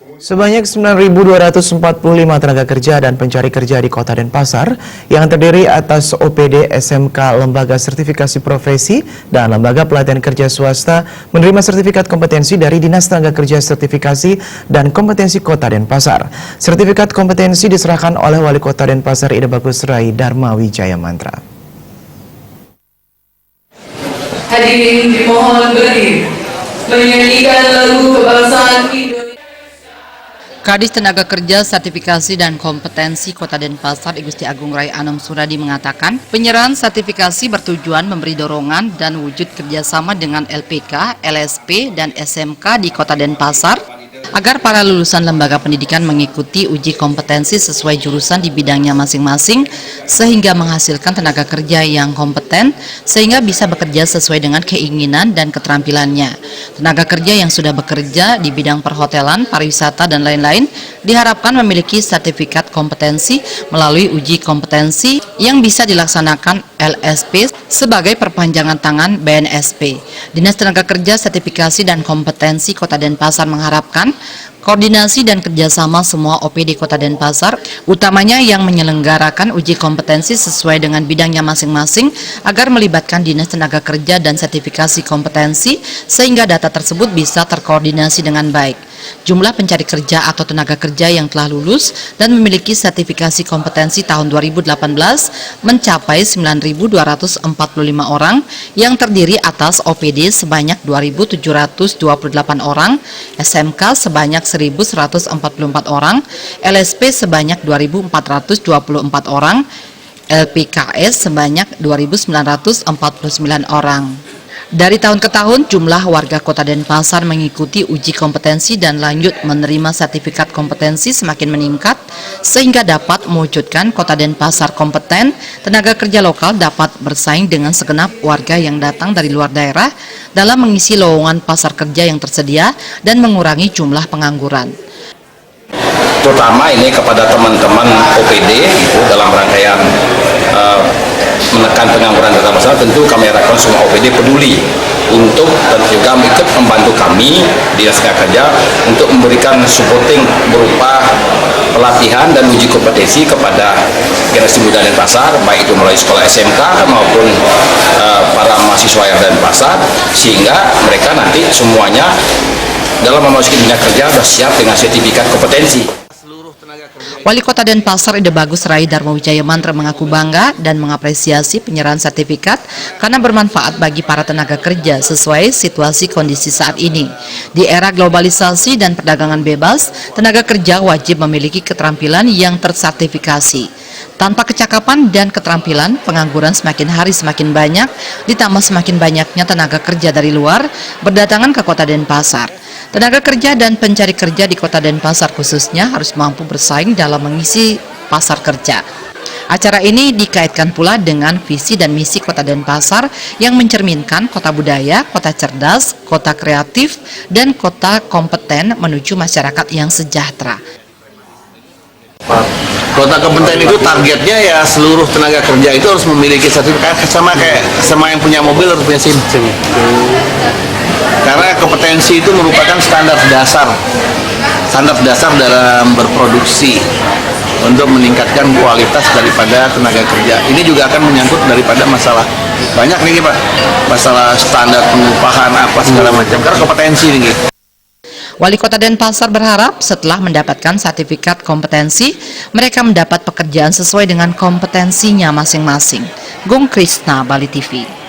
Sebanyak 9.245 tenaga kerja dan pencari kerja di Kota Denpasar yang terdiri atas OPD, SMK, Lembaga Sertifikasi Profesi, dan Lembaga Pelatihan Kerja Swasta menerima sertifikat kompetensi dari Dinas Tenaga Kerja Sertifikasi dan Kompetensi Kota Denpasar. Sertifikat kompetensi diserahkan oleh Wali Kota Denpasar Ida Bagus Rai Dharma Wijaya Mantra. Hadirin dimohon berdiri menyanyikan lagu kebangsaan Indonesia. Kadis Tenaga Kerja Sertifikasi dan Kompetensi Kota Denpasar Igusti Agung Rai Anom Suradi mengatakan penyerahan sertifikasi bertujuan memberi dorongan dan wujud kerjasama dengan LPK, LSP, dan SMK di Kota Denpasar agar para lulusan lembaga pendidikan mengikuti uji kompetensi sesuai jurusan di bidangnya masing-masing sehingga menghasilkan tenaga kerja yang kompeten sehingga bisa bekerja sesuai dengan keinginan dan keterampilannya. Tenaga kerja yang sudah bekerja di bidang perhotelan, pariwisata, dan lain-lain diharapkan memiliki sertifikat kompetensi melalui uji kompetensi yang bisa dilaksanakan LSP sebagai perpanjangan tangan BNSP. Dinas Tenaga Kerja Sertifikasi dan Kompetensi Kota Denpasar mengharapkan koordinasi dan kerjasama semua OPD Kota Denpasar, utamanya yang menyelenggarakan uji kompetensi sesuai dengan bidangnya masing-masing agar melibatkan Dinas Tenaga Kerja dan Sertifikasi Kompetensi sehingga data tersebut bisa terkoordinasi dengan baik. Jumlah pencari kerja atau tenaga kerja yang telah lulus dan memiliki sertifikasi kompetensi tahun 2018 mencapai 9.245 orang yang terdiri atas OPD sebanyak 2.728 orang, SMK sebanyak 1.144 orang, LSP sebanyak 2.424 orang, LPKS sebanyak 2.949 orang. Dari tahun ke tahun, jumlah warga Kota Denpasar mengikuti uji kompetensi dan lanjut menerima sertifikat kompetensi semakin meningkat, sehingga dapat mewujudkan Kota Denpasar kompeten, tenaga kerja lokal dapat bersaing dengan segenap warga yang datang dari luar daerah dalam mengisi lowongan pasar kerja yang tersedia dan mengurangi jumlah pengangguran. Terutama ini kepada teman-teman OPD itu dalam rangkaian menekan pengangguran Kota Denpasar, tentu kami harapkan semua OPD peduli untuk dan juga ikut membantu kami di Dinas Tenaga Kerja untuk memberikan supporting berupa pelatihan dan uji kompetensi kepada generasi muda Denpasar, baik itu melalui sekolah SMK maupun para mahasiswa yang ada di Denpasar, sehingga mereka nanti semuanya dalam memasuki dunia kerja sudah siap dengan sertifikat kompetensi. Wali Kota Denpasar Ida Bagus Rai Dharma Wijaya Mantra mengaku bangga dan mengapresiasi penyerahan sertifikat karena bermanfaat bagi para tenaga kerja sesuai situasi kondisi saat ini. Di era globalisasi dan perdagangan bebas, tenaga kerja wajib memiliki keterampilan yang tersertifikasi. Tanpa kecakapan dan keterampilan, pengangguran semakin hari semakin banyak, ditambah semakin banyaknya tenaga kerja dari luar berdatangan ke Kota Denpasar. Tenaga kerja dan pencari kerja di Kota Denpasar khususnya harus mampu bersaing dalam mengisi pasar kerja. Acara ini dikaitkan pula dengan visi dan misi Kota Denpasar yang mencerminkan kota budaya, kota cerdas, kota kreatif, dan kota kompeten menuju masyarakat yang sejahtera. Kota kompeten itu targetnya ya seluruh tenaga kerja itu harus memiliki sertifikat sama yang punya mobil harus punya SIM. Karena kompetensi itu merupakan standar dasar dalam berproduksi untuk meningkatkan kualitas daripada tenaga kerja. Ini juga akan menyangkut daripada masalah banyak nih Pak, masalah standar pengupahan apa segala macam karena kompetensi nih. Wali Kota Denpasar berharap setelah mendapatkan sertifikat kompetensi, mereka mendapat pekerjaan sesuai dengan kompetensinya masing-masing. Gung Krisna, Bali TV.